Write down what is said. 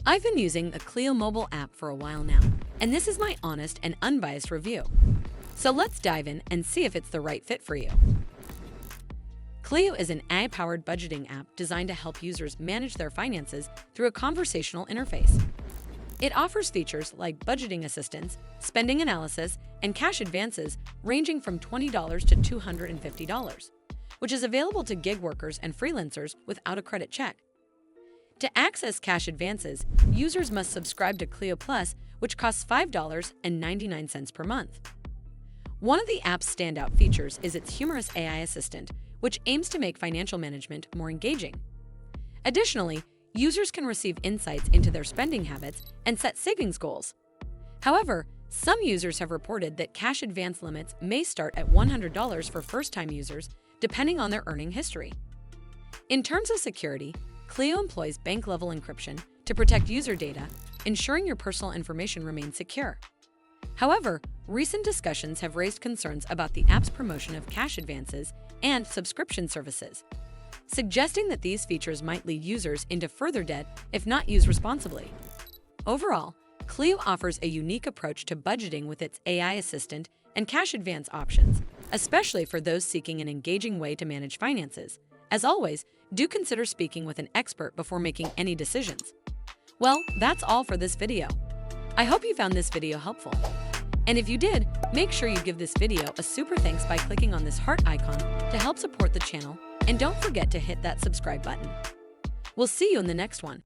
I've been using the Cleo mobile app for a while now, and this is my honest and unbiased review. So let's dive in and see if it's the right fit for you. Cleo is an AI-powered budgeting app designed to help users manage their finances through a conversational interface. It offers features like budgeting assistance, spending analysis, and cash advances ranging from $20 to $250, which is available to gig workers and freelancers without a credit check. To access cash advances, users must subscribe to Cleo Plus, which costs $5.99 per month. One of the app's standout features is its humorous AI assistant, which aims to make financial management more engaging. Additionally, users can receive insights into their spending habits and set savings goals. However, some users have reported that cash advance limits may start at $100 for first-time users, depending on their earning history. In terms of security, Cleo employs bank-level encryption to protect user data, ensuring your personal information remains secure. However, recent discussions have raised concerns about the app's promotion of cash advances and subscription services, suggesting that these features might lead users into further debt if not used responsibly. Overall, Cleo offers a unique approach to budgeting with its AI assistant and cash advance options, especially for those seeking an engaging way to manage finances. As always, do consider speaking with an expert before making any decisions. Well, that's all for this video. I hope you found this video helpful. And if you did, make sure you give this video a super thanks by clicking on this heart icon to help support the channel, and don't forget to hit that subscribe button. We'll see you in the next one.